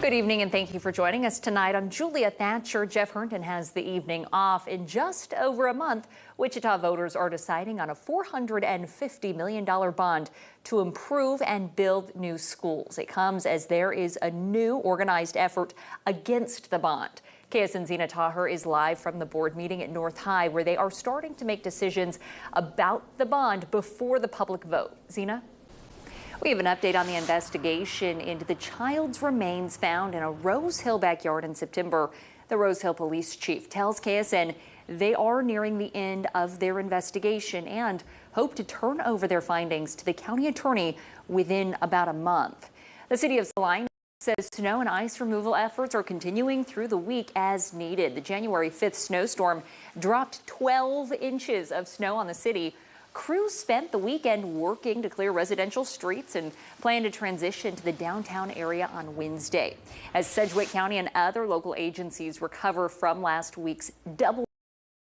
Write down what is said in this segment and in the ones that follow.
Good evening and thank you for joining us tonight. I'm Julia Thatcher. Jeff Herndon has the evening off. In just over a month, Wichita voters are deciding on a $450 million bond to improve and build new schools. It comes as there is a new organized effort against the bond. KSN's Zena Taher is live from the board meeting at North High, where they are starting to make decisions about the bond before the public vote. Zena? We have an update on the investigation into the child's remains found in a Rose Hill backyard in September. The Rose Hill police chief tells KSN they are nearing the end of their investigation and hope to turn over their findings to the county attorney within about a month. The city of Salina says snow and ice removal efforts are continuing through the week as needed. The January 5th snowstorm dropped 12 inches of snow on the city. Crews spent the weekend working to clear residential streets and plan to transition to the downtown area on Wednesday. As Sedgwick County and other local agencies recover from last week's double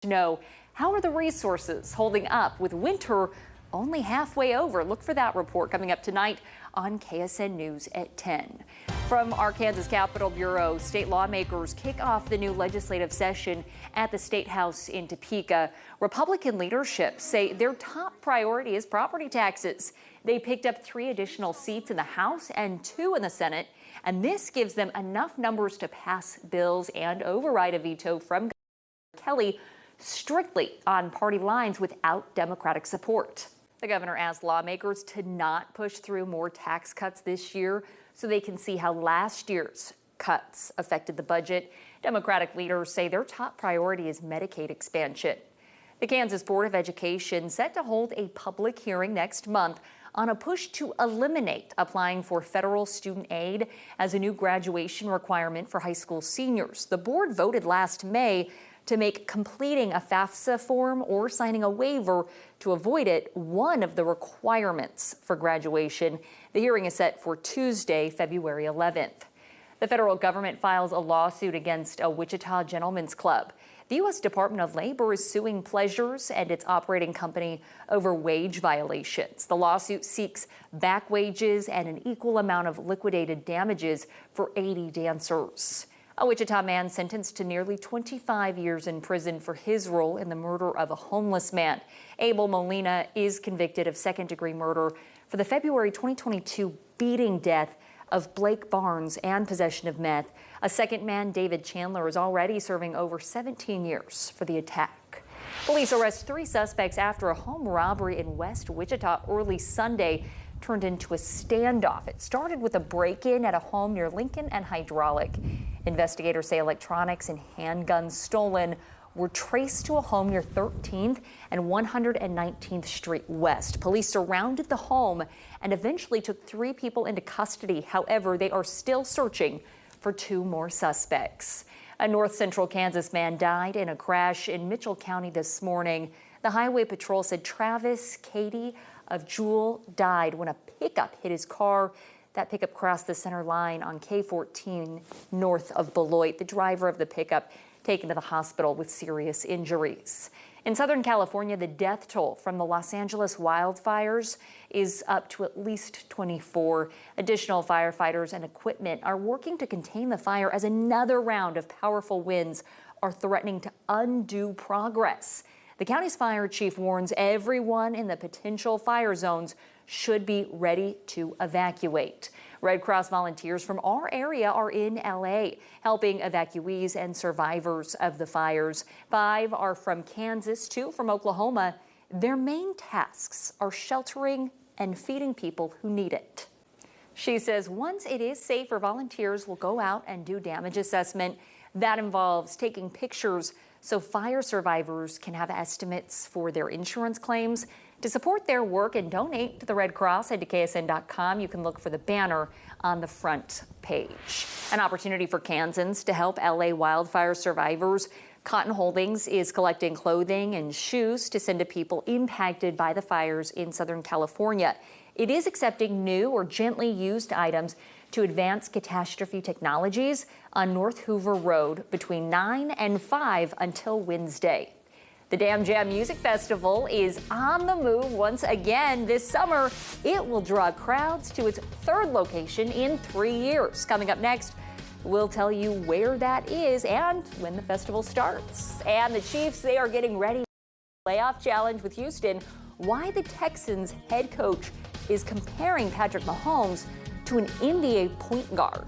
snow, how are the resources holding up with winter only halfway over? Look for that report coming up tonight on KSN News at 10. From our Kansas Capitol Bureau, state lawmakers kick off the new legislative session at the State House in Topeka. Republican leadership say their top priority is property taxes. They picked up 3 additional seats in the House and 2 in the Senate, and this gives them enough numbers to pass bills and override a veto from Governor Kelly strictly on party lines without Democratic support. The governor asked lawmakers to not push through more tax cuts this year so they can see how last year's cuts affected the budget. Democratic leaders say their top priority is Medicaid expansion. The Kansas Board of Education set to hold a public hearing next month on a push to eliminate applying for federal student aid as a new graduation requirement for high school seniors. The board voted last May to make completing a FAFSA form or signing a waiver to avoid it one of the requirements for graduation. The hearing is set for Tuesday, February 11th. The federal government files a lawsuit against a Wichita gentlemen's club. The U.S. Department of Labor is suing Pleasures and its operating company over wage violations. The lawsuit seeks back wages and an equal amount of liquidated damages for 80 dancers. A Wichita man sentenced to nearly 25 years in prison for his role in the murder of a homeless man. Abel Molina is convicted of second-degree murder for the February 2022 beating death of Blake Barnes and possession of meth. A second man, David Chandler, is already serving over 17 years for the attack. Police arrest 3 suspects after a home robbery in West Wichita early Sunday turned into a standoff. It started with a break-in at a home near Lincoln and Hydraulic. Investigators say electronics and handguns stolen were traced to a home near 13th and 119th Street West. Police surrounded the home and eventually took 3 people into custody. However, they are still searching for 2 more suspects. A north central Kansas man died in a crash in Mitchell County this morning. The Highway Patrol said Travis Cady of Jewel died when a pickup hit his car. That pickup crossed the center line on K-14 north of Beloit. The driver of the pickup taken to the hospital with serious injuries. In Southern California, the death toll from the Los Angeles wildfires is up to at least 24. Additional firefighters and equipment are working to contain the fire as another round of powerful winds are threatening to undo progress. The county's fire chief warns everyone in the potential fire zones should be ready to evacuate. Red Cross volunteers from our area are in LA helping evacuees and survivors of the fires. 5 are from Kansas, 2 from Oklahoma. Their main tasks are sheltering and feeding people who need it. She says once it is safer, volunteers will go out and do damage assessment. That involves taking pictures so fire survivors can have estimates for their insurance claims. To support their work and donate to the Red Cross, head to KSN.com. You can look for the banner on the front page. An opportunity for Kansans to help LA wildfire survivors. Cotton Holdings is collecting clothing and shoes to send to people impacted by the fires in Southern California. It is accepting new or gently used items to Advanced Catastrophe Technologies on North Hoover Road between 9 and 5 until Wednesday. The Dam Jam Music Festival is on the move once again this summer. It will draw crowds to its 3rd location in 3 years. Coming up next, We'll tell you where that is and when the festival starts. And the Chiefs, they are getting ready for the playoff challenge with Houston. Why the Texans head coach is comparing Patrick Mahomes to an NBA point guard.